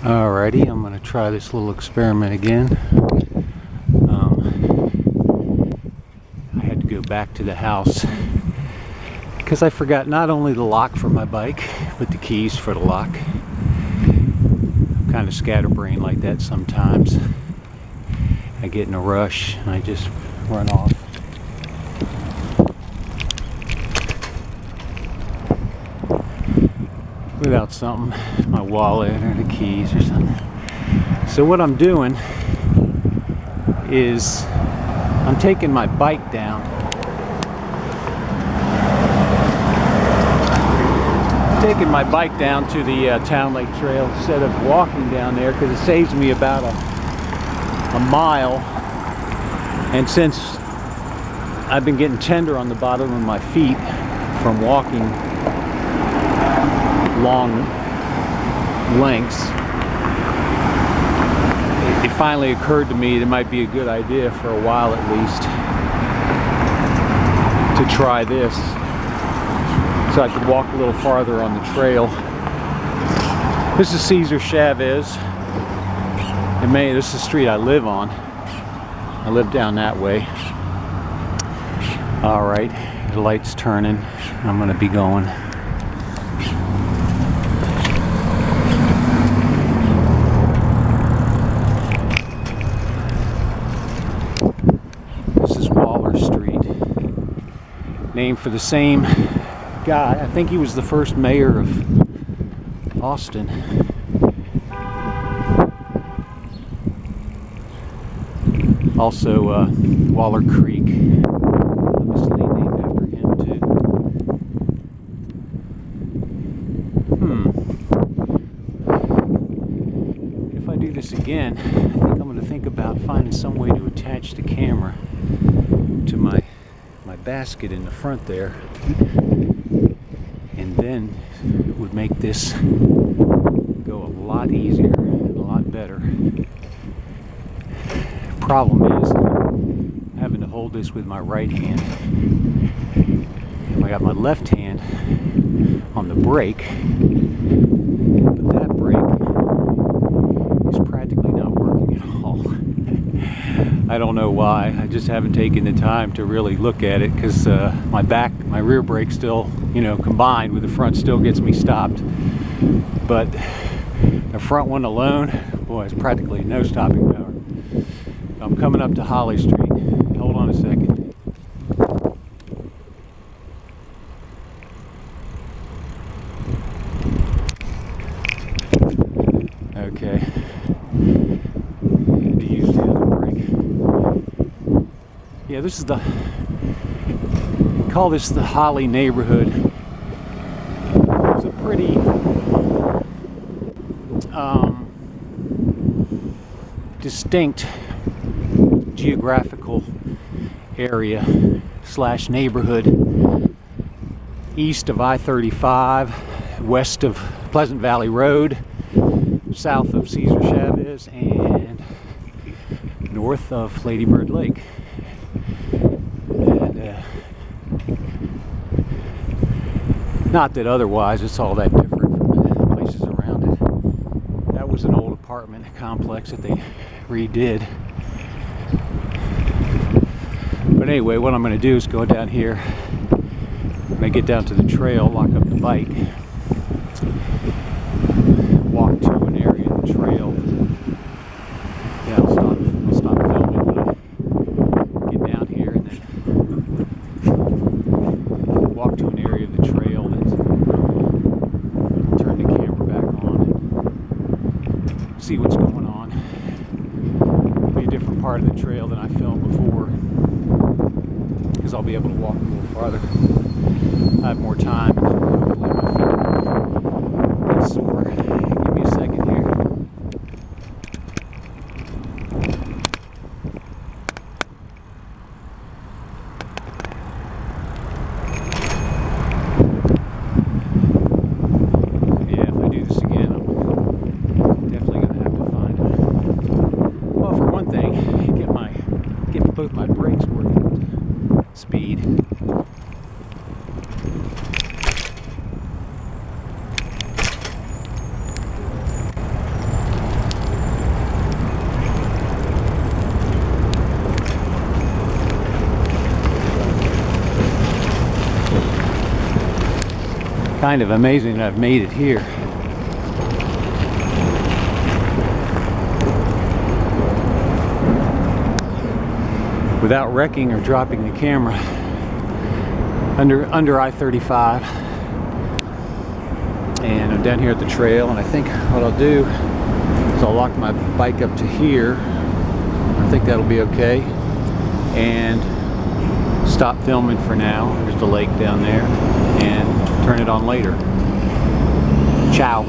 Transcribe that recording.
Alrighty, I'm going to try this little experiment again. I had to go back to the house because I forgot not only the lock for my bike, but the keys for the lock. I'm kind of scatterbrained like that sometimes. I get in a rush and I just run off. Without something, my wallet or the keys or something. So what I'm doing is I'm taking my bike down. Taking my bike down to the Town Lake Trail instead of walking down there, because it saves me about a mile. And since I've been getting tender on the bottom of my feet from walking long lengths, it finally occurred to me it might be a good idea for a while at least to try this, so I could walk a little farther on the trail. This is Cesar Chavez in Maine. This is the street I live on. I live down that way. Alright, the light's turning. I'm gonna be going. Named for the same guy. I think he was the first mayor of Austin. Also, Waller Creek, obviously named after him too. If I do this again, I think I'm going to think about finding some way to attach the camera to my basket in the front there, and then it would make this go a lot easier and a lot better. Problem is I'm having to hold this with my right hand. I got my left hand on the brake, but that brake is practically not working at all. I don't know why. I just haven't taken the time to really look at it, because my rear brake still, combined with the front, still gets me stopped. But the front one alone, boy, it's practically no stopping power. I'm coming up to Holly Street. Hold on a second. Okay. Yeah, this is call this the Holly neighborhood. It's a pretty distinct geographical area / neighborhood east of I-35, west of Pleasant Valley Road, south of Cesar Chavez, and north of Lady Bird Lake. And not that otherwise it's all that different from places around it. That was an old apartment complex that they redid. But anyway, what I'm going to do is go down here. When I get down to the trail, lock up the bike, walk to an area of the trail. Yeah, I'll stop filming when I get down here, and then walk to an area of the trail that's, turn the camera back on and see what's going on. It'll be a different part of the trail than I filmed before, because I'll be able to walk a little farther. I have more time. Hopefully my feet won't get sore. Give me a second here. Yeah, if I do this again, I'm definitely going to have to find it. Well, for one thing, get both my brakes working at speed. Kind of amazing that I've made it here. Without wrecking or dropping the camera under I-35. And I'm down here at the trail, and I think what I'll do is I'll lock my bike up to here. I think that'll be okay. And stop filming for now. There's the lake down there, and turn it on later. Ciao.